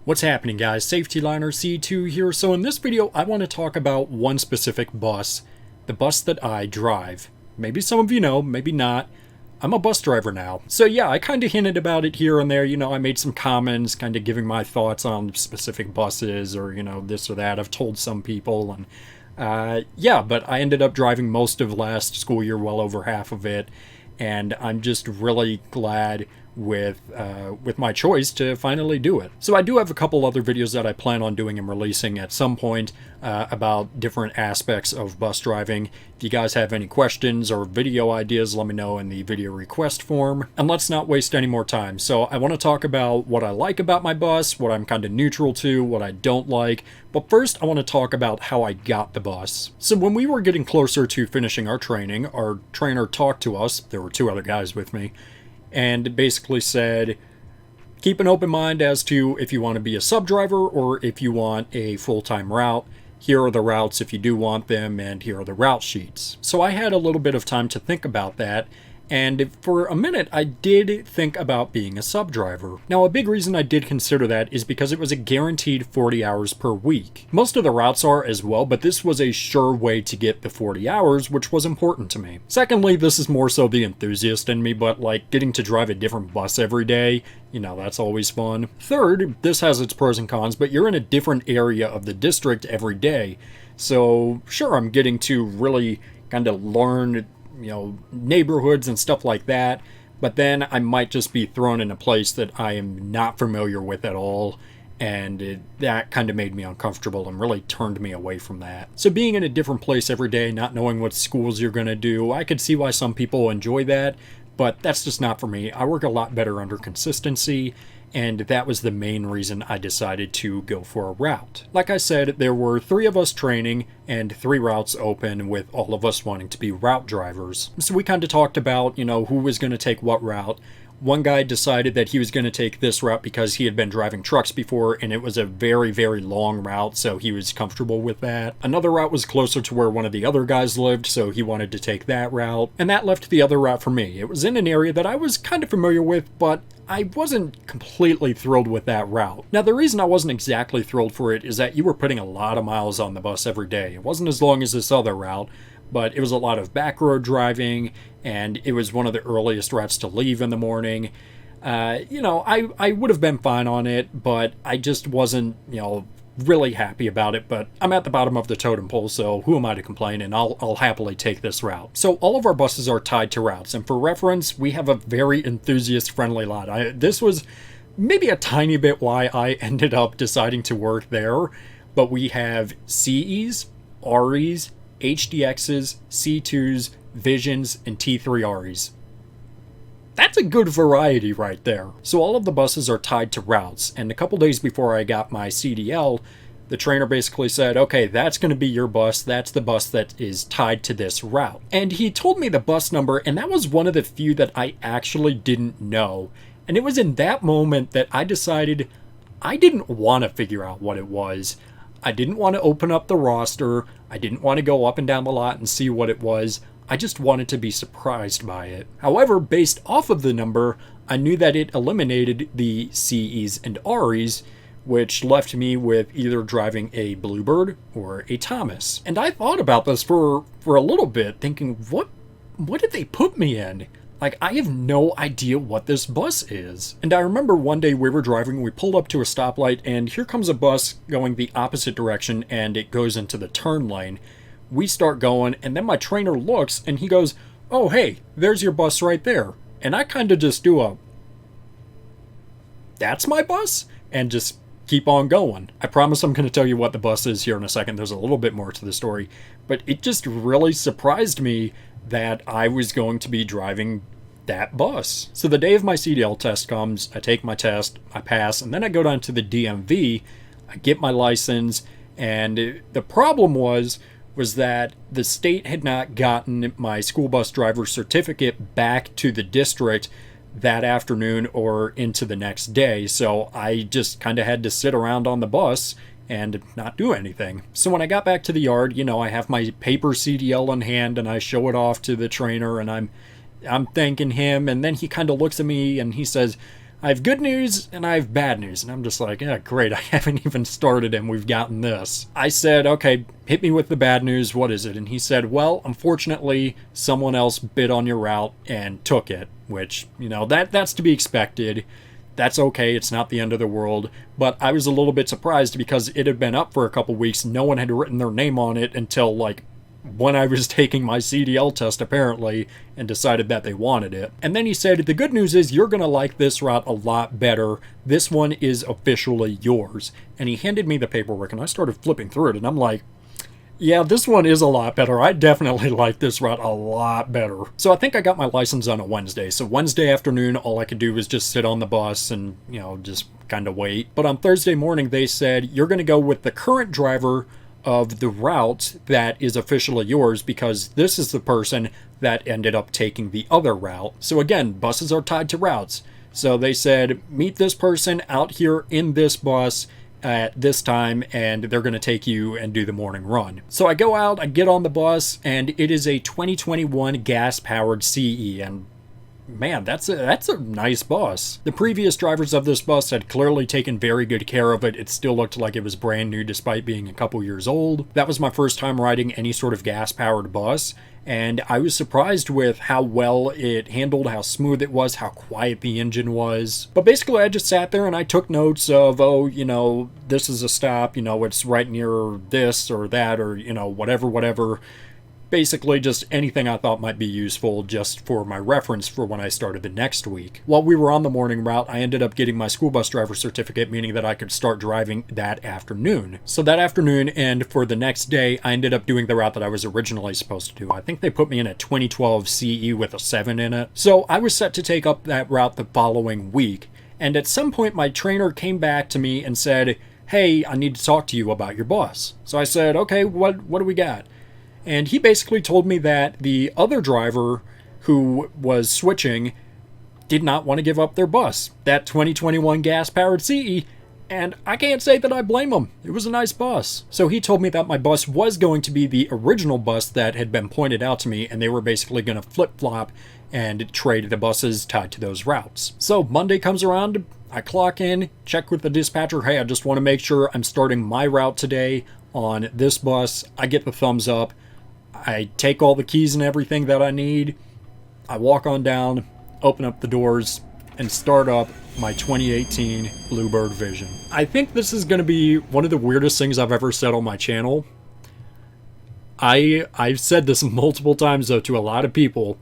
What's happening, guys? Safety Liner C2 here. So in this video, I want to talk about one specific bus, the bus that I drive. Maybe some of you know, maybe not. I'm a bus driver now. So yeah, I kind of hinted about it here and there. You know, I made some comments kind of giving my thoughts on specific buses or, you know, this or that. I've told some people and yeah, but I ended up driving most of last school year, well over half of it. And I'm just really glad with my choice to finally do it. So I do have a couple other videos that I plan on doing and releasing at some point about different aspects of bus driving. If you guys have any questions or video ideas, let me know in the video request form. And let's not waste any more time. So I want to talk about what I like about my bus, what I'm kind of neutral to, what I don't like. But first, I want to talk about how I got the bus. So when we were getting closer to finishing our training, our trainer talked to us. There were two other guys with me. And basically said, keep an open mind as to if you want to be a sub driver or if you want a full-time route. Here are the routes if you do want them, and here are the route sheets. So I had a little bit of time to think about that, and for a minute I did think about being a sub driver. Now a big reason I did consider that is because it was a guaranteed 40 hours per week. Most of the routes are as well, but this was a sure way to get the 40 hours, which was important to me. Secondly, this is more so the enthusiast in me, but like getting to drive a different bus every day, you know, that's always fun. Third, this has its pros and cons, but you're in a different area of the district every day. So sure, I'm getting to really kind of learn, you know, neighborhoods and stuff like that, but then I might just be thrown in a place that I am not familiar with at all, and that kind of made me uncomfortable and really turned me away from that. So being in a different place every day, not knowing what schools you're going to do, I could see why some people enjoy that, but that's just not for me. I work a lot better under consistency, and that was the main reason I decided to go for a route. Like I said, there were 3 of us training and 3 routes open, with all of us wanting to be route drivers. So we kind of talked about, you know, who was going to take what route. One guy decided that he was going to take this route because he had been driving trucks before and it was a very, very long route, so he was comfortable with that. Another route was closer to where one of the other guys lived, so he wanted to take that route. And that left the other route for me. It was in an area that I was kind of familiar with, but I wasn't completely thrilled with that route. Now, the reason I wasn't exactly thrilled for it is that you were putting a lot of miles on the bus every day. It wasn't as long as this other route, but it was a lot of back road driving, and it was one of the earliest routes to leave in the morning. You know, I would have been fine on it, but I just wasn't, you know, really happy about it. But I'm at the bottom of the totem pole, so who am I to complain, and I'll happily take this route. So all of our buses are tied to routes, and for reference, we have a very enthusiast-friendly lot. This was maybe a tiny bit why I ended up deciding to work there, but we have CEs, REs, HDXs, C2s, Visions, and T3 REs. That's a good variety right there. So all of the buses are tied to routes, and a couple days before I got my CDL, the trainer basically said, okay, that's going to be your bus. That's the bus that is tied to this route. And he told me the bus number, and that was one of the few that I actually didn't know. And it was in that moment that I decided I didn't want to figure out what it was. I didn't want to open up the roster. I didn't want to go up and down the lot and see what it was. I just wanted to be surprised by it. However, based off of the number, I knew that it eliminated the CEs and REs, which left me with either driving a Bluebird or a Thomas. And I thought about this for a little bit, thinking, what did they put me in? Like, I have no idea what this bus is. And I remember one day we were driving, we pulled up to a stoplight, and here comes a bus going the opposite direction, and it goes into the turn lane. We start going, and then my trainer looks, and he goes, oh, hey, there's your bus right there. And I kind of just do a, that's my bus? And just keep on going. I promise I'm going to tell you what the bus is here in a second. There's a little bit more to the story. But it just really surprised me that I was going to be driving that bus. So the day of my CDL test comes, I take my test, I pass, and then I go down to the DMV, I get my license, and the problem was that the state had not gotten my school bus driver certificate back to the district that afternoon or into the next day, so I just kind of had to sit around on the bus and not do anything. So when I got back to the yard, you know, I have my paper CDL in hand and I show it off to the trainer, and I'm thanking him, and then he kind of looks at me and he says, I have good news and I have bad news. And I'm just like, yeah, great. I haven't even started and we've gotten this. I said, okay, hit me with the bad news. What is it? And he said, well, unfortunately, someone else bid on your route and took it, which, that's to be expected. That's okay. It's not the end of the world. But I was a little bit surprised because it had been up for a couple weeks. No one had written their name on it until when I was taking my CDL test, apparently, and decided that they wanted it. And then he said, the good news is you're going to like this route a lot better. This one is officially yours. And he handed me the paperwork, and I started flipping through it, and I'm like, yeah, this one is a lot better. I definitely like this route a lot better. So I think I got my license on a Wednesday. So Wednesday afternoon, all I could do was just sit on the bus and, just kind of wait. But on Thursday morning, they said, you're going to go with the current driver of the route that is officially yours because this is the person that ended up taking the other route. So again, buses are tied to routes. So they said, meet this person out here in this bus at this time, and they're going to take you and do the morning run. So I go out, I get on the bus, and it is a 2021 gas-powered CE, and man, that's a nice bus. The previous drivers of this bus had clearly taken very good care of it. It still looked like it was brand new despite being a couple years old. That was my first time riding any sort of gas-powered bus, and I was surprised with how well it handled, how smooth it was, how quiet the engine was. But basically I just sat there and I took notes of, this is a stop, it's right near this or that or, whatever. Basically just anything I thought might be useful just for my reference for when I started the next week. While we were on the morning route, I ended up getting my school bus driver certificate, meaning that I could start driving that afternoon. So that afternoon and for the next day, I ended up doing the route that I was originally supposed to do. I think they put me in a 2012 CE with a 7 in it. So I was set to take up that route the following week. And at some point, my trainer came back to me and said, hey, I need to talk to you about your bus. So I said, okay, what do we got? And he basically told me that the other driver who was switching did not want to give up their bus, that 2021 gas-powered CE, and I can't say that I blame him. It was a nice bus. So he told me that my bus was going to be the original bus that had been pointed out to me, and they were basically going to flip-flop and trade the buses tied to those routes. So Monday comes around, I clock in, check with the dispatcher, hey, I just want to make sure I'm starting my route today on this bus. I get the thumbs up. I take all the keys and everything that I need. I walk on down, open up the doors, and start up my 2018 Bluebird Vision. I think this is going to be one of the weirdest things I've ever said on my channel. I've said this multiple times, though, to a lot of people.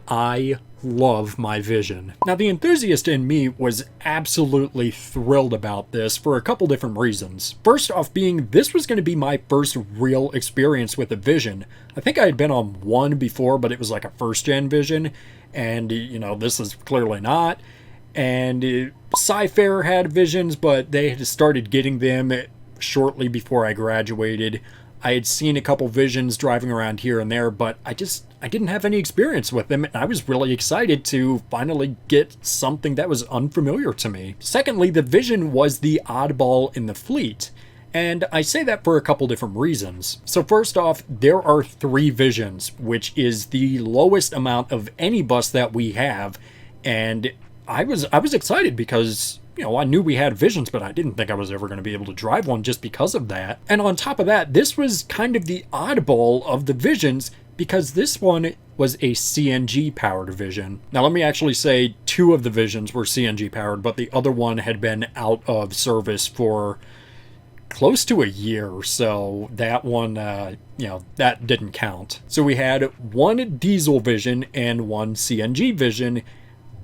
I love my Vision. Now, the enthusiast in me was absolutely thrilled about this for a couple different reasons. First off being, this was going to be my first real experience with a Vision. I think I had been on one before, but it was like a first-gen Vision, and, this is clearly not. And Sci-Fair had Visions, but they had started getting them shortly before I graduated. I had seen a couple Visions driving around here and there, but I didn't have any experience with them, and I was really excited to finally get something that was unfamiliar to me. Secondly, the Vision was the oddball in the fleet, and I say that for a couple different reasons. So first off, there are 3 Visions, which is the lowest amount of any bus that we have, and I was excited because I knew we had Visions, but I didn't think I was ever going to be able to drive one just because of that. And on top of that, this was kind of the oddball of the Visions because this one was a CNG powered Vision. Now let me actually say 2 of the Visions were CNG powered, but the other one had been out of service for close to a year, so that one, that didn't count. So we had 1 diesel Vision and 1 CNG Vision,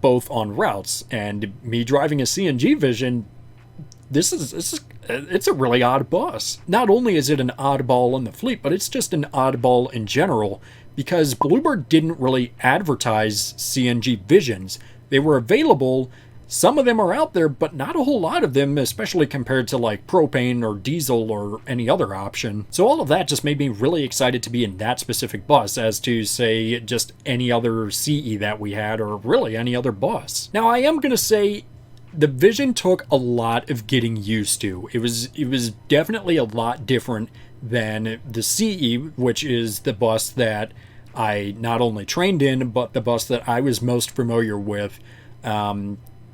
both on routes, and me driving a CNG Vision, it's a really odd bus. Not only is it an oddball in the fleet, but it's just an oddball in general, because Bluebird didn't really advertise CNG Visions. They were available, some of them are out there, but not a whole lot of them, especially compared to like propane or diesel or any other option. So all of that just made me really excited to be in that specific bus as to, say, just any other CE that we had, or really any other bus. Now, I am going to say the Vision took a lot of getting used to. It was definitely a lot different than the CE, which is the bus that I not only trained in, but the bus that I was most familiar with.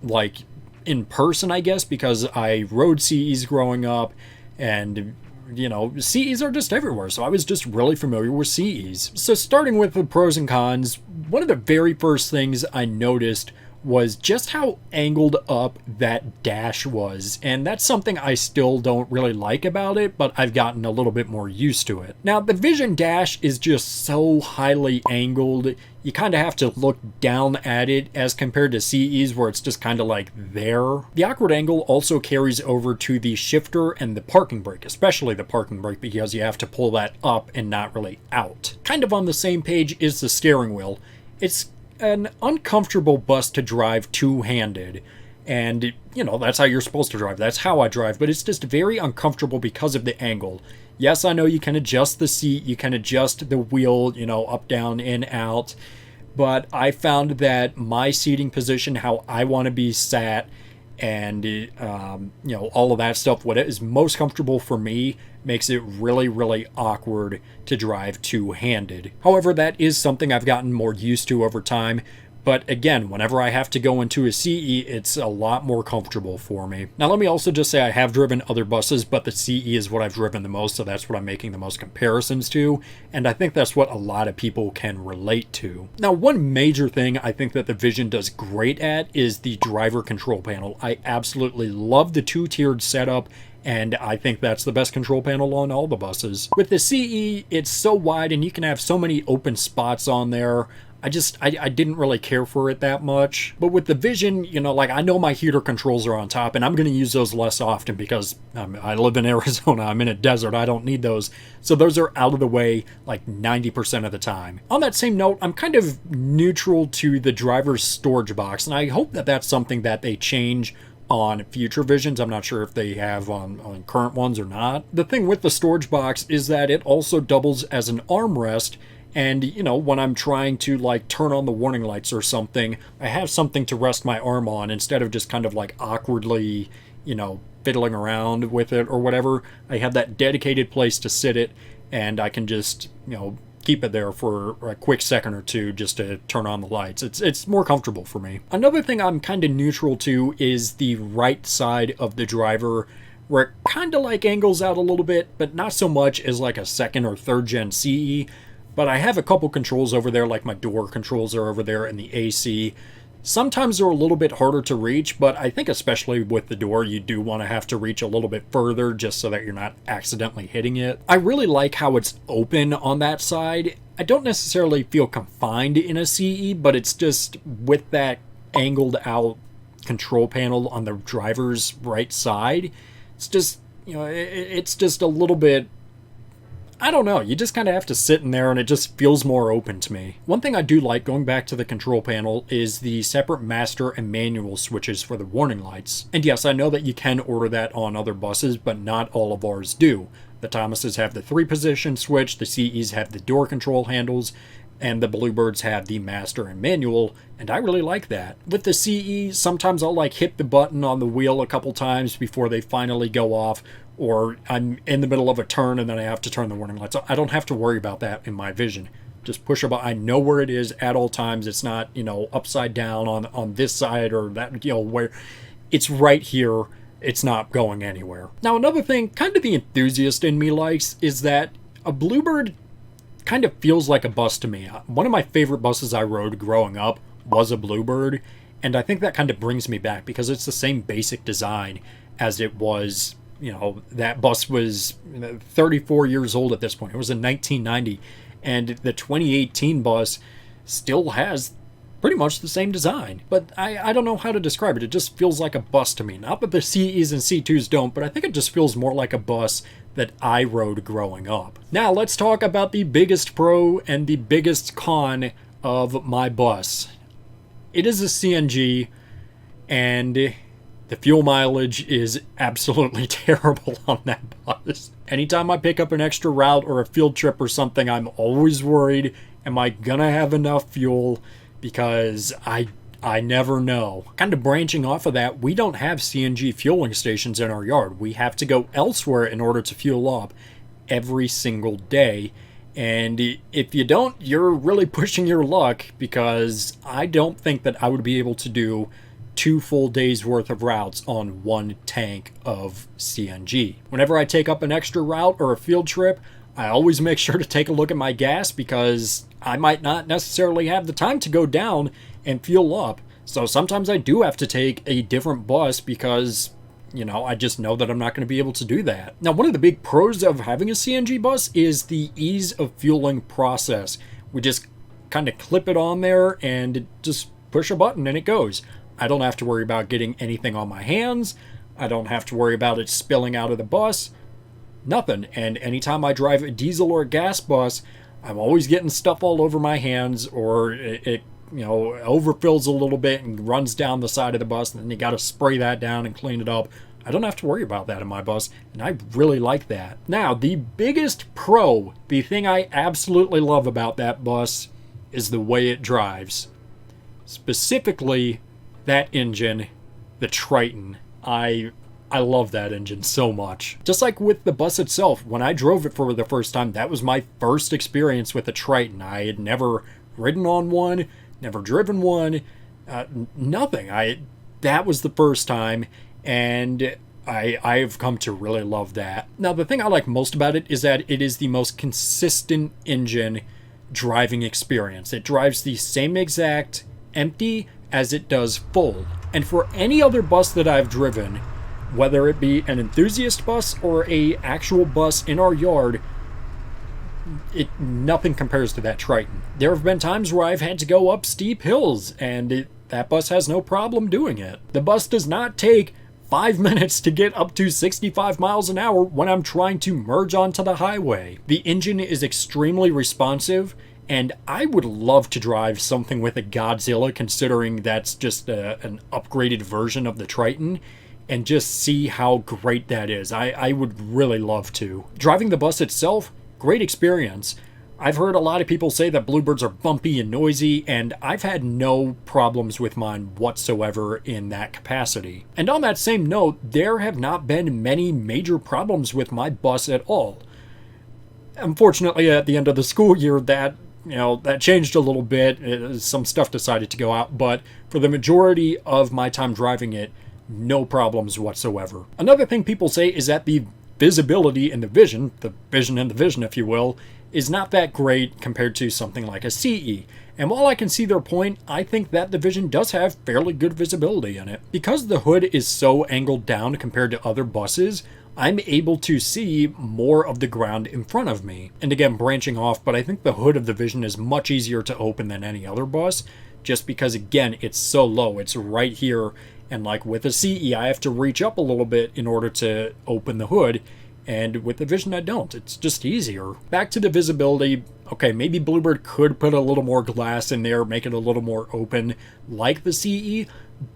like in person, I guess, because I rode CEs growing up, and you know, CEs are just everywhere, so I was just really familiar with CEs. So starting with the pros and cons, one of the very first things I noticed was just how angled up that dash was, and that's something I still don't really like about it, but I've gotten a little bit more used to it. Now, the Vision dash is just so highly angled, you kind of have to look down at it as compared to CEs where it's just kind of like there. The awkward angle also carries over to the shifter and the parking brake, especially the parking brake, because you have to pull that up and not really out. Kind of on the same page is the steering wheel. It's an uncomfortable bus to drive two-handed, and you know, that's how you're supposed to drive. That's how I drive, but it's just very uncomfortable because of the angle. Yes, I know you can adjust the seat, you can adjust the wheel, you know, up, down, in, out, but I found that my seating position, how I want to be sat, and you know, all of that stuff, what is most comfortable for me, makes it really, really awkward to drive two-handed. However, that is something I've gotten more used to over time. But again, whenever I have to go into a CE, it's a lot more comfortable for me. Now, let me also just say I have driven other buses, but the CE is what I've driven the most, so that's what I'm making the most comparisons to, and I think that's what a lot of people can relate to. Now, one major thing I think that the Vision does great at is the driver control panel. I absolutely love the two-tiered setup, and I think that's the best control panel on all the buses. With the CE, it's so wide and you can have so many open spots on there. I didn't really care for it that much. But with the Vision, you know, like I know my heater controls are on top, and I'm going to use those less often because I live in Arizona, I'm in a desert, I don't need those. So those are out of the way like 90% of the time. On that same note, I'm kind of neutral to the driver's storage box, and I hope that that's something that they change on future Visions. I'm not sure if they have on current ones or not. The thing with the storage box is that it also doubles as an armrest, and you know, when I'm trying to like turn on the warning lights or something, I have something to rest my arm on instead of just kind of like awkwardly, you know, fiddling around with it or whatever. I have that dedicated place to sit it, and I can just, you know, keep it there for a quick second or two just to turn on the lights. It's more comfortable for me. Another thing I'm kind of neutral to is the right side of the driver, where it kind of like angles out a little bit, but not so much as like a second or third gen CE. But I have a couple controls over there, like my door controls are over there and the AC. Sometimes they're a little bit harder to reach, but I think especially with the door, you do want to have to reach a little bit further just so that you're not accidentally hitting it. I really like how it's open on that side. I don't necessarily feel confined in a CE, but it's just with that angled out control panel on the driver's right side, it's just, you know, it's just a little bit, I don't know, you just kind of have to sit in there and it just feels more open to me. One thing I do like, going back to the control panel, is the separate master and manual switches for the warning lights. And yes, I know that you can order that on other buses, but not all of ours do. The Thomases have the 3-position switch, the CEs have the door control handles, and the Bluebirds have the master and manual, and I really like that. With the CE, sometimes I'll like hit the button on the wheel a couple times before they finally go off, or I'm in the middle of a turn and then I have to turn the warning lights on. I don't have to worry about that in my Vision. Just push a button. I know where it is at all times. It's not, you know, upside down on this side or that, you know, where it's right here. It's not going anywhere. Now, another thing, kind of the enthusiast in me likes, is that a Bluebird kind of feels like a bus to me. One of my favorite buses I rode growing up was a Bluebird, and I think that kind of brings me back because it's the same basic design as it was. You know, that bus was 34 years old at this point. It was in 1990, and the 2018 bus still has pretty much the same design. But I don't know how to describe it. It just feels like a bus to me. Not that the CEs and C2s don't, but I think it just feels more like a bus that I rode growing up. Now, let's talk about the biggest pro and the biggest con of my bus. It is a CNG, and the fuel mileage is absolutely terrible on that bus. Anytime I pick up an extra route or a field trip or something, I'm always worried, am I gonna have enough fuel? Because I never know. Kind of branching off of that, we don't have CNG fueling stations in our yard. We have to go elsewhere in order to fuel up every single day. And if you don't, you're really pushing your luck, because I don't think that I would be able to do 2 full days worth of routes on 1 tank of CNG. Whenever I take up an extra route or a field trip, I always make sure to take a look at my gas because I might not necessarily have the time to go down and fuel up. So sometimes I do have to take a different bus because, I just know that I'm not going to be able to do that. Now, one of the big pros of having a CNG bus is the ease of fueling process. We just kind of clip it on there and just push a button and it goes. I don't have to worry about getting anything on my hands. I don't have to worry about it spilling out of the bus. Nothing. And anytime I drive a diesel or a gas bus, I'm always getting stuff all over my hands, or it overfills a little bit and runs down the side of the bus, and then you got to spray that down and clean it up. I don't have to worry about that in my bus, and I really like that. Now, the biggest pro, the thing I absolutely love about that bus, is the way it drives. Specifically, that engine, the Triton. I love that engine so much. Just like with the bus itself, when I drove it for the first time, that was my first experience with a Triton. I had never ridden on one, never driven one, nothing. That was the first time, and I've come to really love that. Now, the thing I like most about it is that it is the most consistent engine driving experience. It drives the same exact empty as it does full. And for any other bus that I've driven, whether it be an enthusiast bus or a actual bus in our yard, nothing compares to that Triton. There have been times where I've had to go up steep hills, and that bus has no problem doing it. The bus does not take 5 minutes to get up to 65 miles an hour when I'm trying to merge onto the highway. The engine is extremely responsive, and I would love to drive something with a Godzilla, considering that's just an upgraded version of the Triton, and just see how great that is. I would really love to. Driving the bus itself, great experience. I've heard a lot of people say that Bluebirds are bumpy and noisy, and I've had no problems with mine whatsoever in that capacity. And on that same note, there have not been many major problems with my bus at all. Unfortunately, at the end of the school year, that changed a little bit. Some stuff decided to go out, but for the majority of my time driving it, no problems whatsoever. Another thing people say is that the visibility and the vision and the vision, if you will, is not that great compared to something like a CE. And while I can see their point, I think that the Vision does have fairly good visibility in it. Because the hood is so angled down compared to other buses, I'm able to see more of the ground in front of me. And again, branching off, but I think the hood of the Vision is much easier to open than any other bus, just because, again, it's so low. It's right here, and like with a CE, I have to reach up a little bit in order to open the hood, and with the Vision, I don't. It's just easier. Back to the visibility. Okay, maybe Bluebird could put a little more glass in there, make it a little more open like the CE,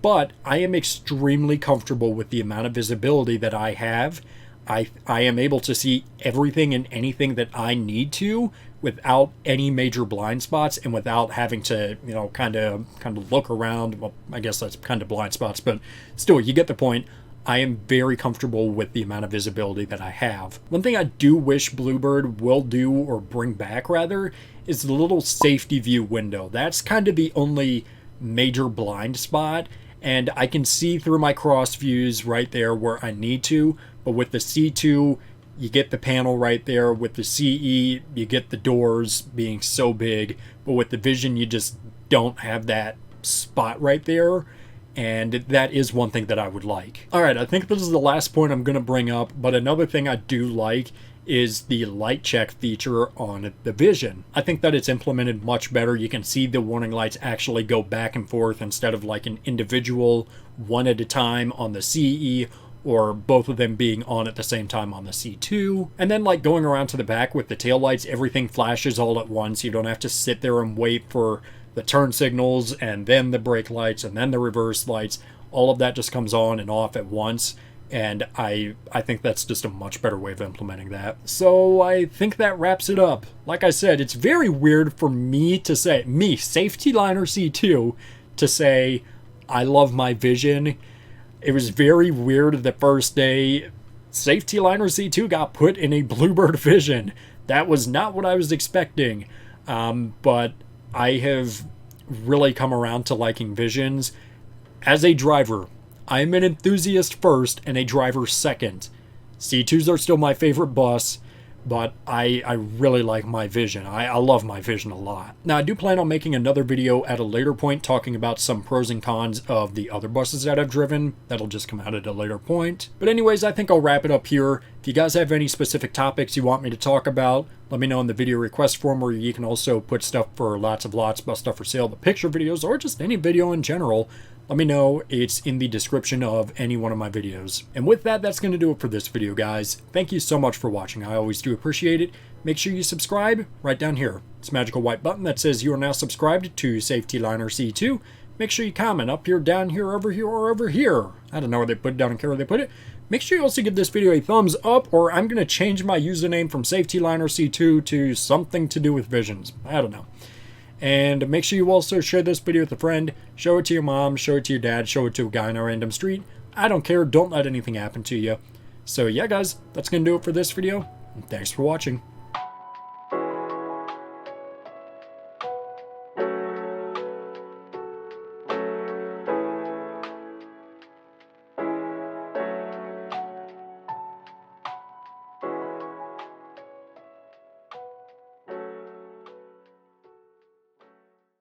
but I am extremely comfortable with the amount of visibility that I have. I am able to see everything and anything that I need to without any major blind spots and without having to, kind of look around. Well, I guess that's kind of blind spots, but still, you get the point. I am very comfortable with the amount of visibility that I have. One thing I do wish Bluebird will do, or bring back rather, is the little safety view window. That's kind of the only major blind spot, and I can see through my cross views right there where I need to, but with the C2, you get the panel right there. With the CE, you get the doors being so big, but with the Vision, you just don't have that spot right there. And that is one thing that I would like. All right, I think this is the last point I'm going to bring up, but another thing I do like is the light check feature on the Vision. I think that it's implemented much better. You can see the warning lights actually go back and forth instead of like an individual one at a time on the CE, or both of them being on at the same time on the C2. And then like going around to the back with the taillights, everything flashes all at once. You don't have to sit there and wait for the turn signals and then the brake lights and then the reverse lights. All of that just comes on and off at once, and I think that's just a much better way of implementing that. So I think that wraps it up. Like I said, it's very weird for me to say, Safety Liner C2, to say I love my Vision. It was very weird the first day Safety Liner C2 got put in a Bluebird Vision. That was not what I was expecting, but I have really come around to liking Visions. As a driver, I am an enthusiast first and a driver second. C2s are still my favorite bus, but I really like my Vision. I love my Vision a lot. Now, I do plan on making another video at a later point talking about some pros and cons of the other buses that I've driven. That'll just come out at a later point. But anyways, I think I'll wrap it up here. If you guys have any specific topics you want me to talk about, let me know in the video request form, where you can also put stuff for lots of lots, bus stuff for sale, the picture videos, or just any video in general. Let me know. It's in the description of any one of my videos. And with that, that's going to do it for this video, guys. Thank you so much for watching. I always do appreciate it. Make sure you subscribe right down here. It's a magical white button that says you are now subscribed to Safetyliner C2. Make sure you comment up here, down here, over here, or over here. I don't know where they put it, down care where they put it. Make sure you also give this video a thumbs up, or I'm going to change my username from Safetyliner C2 to something to do with visions. I don't know. And make sure you also share this video with a friend. Show it to your mom, show it to your dad, show it to a guy on a random street. I don't care. Don't let anything happen to you. So yeah, guys, that's going to do it for this video. Thanks for watching.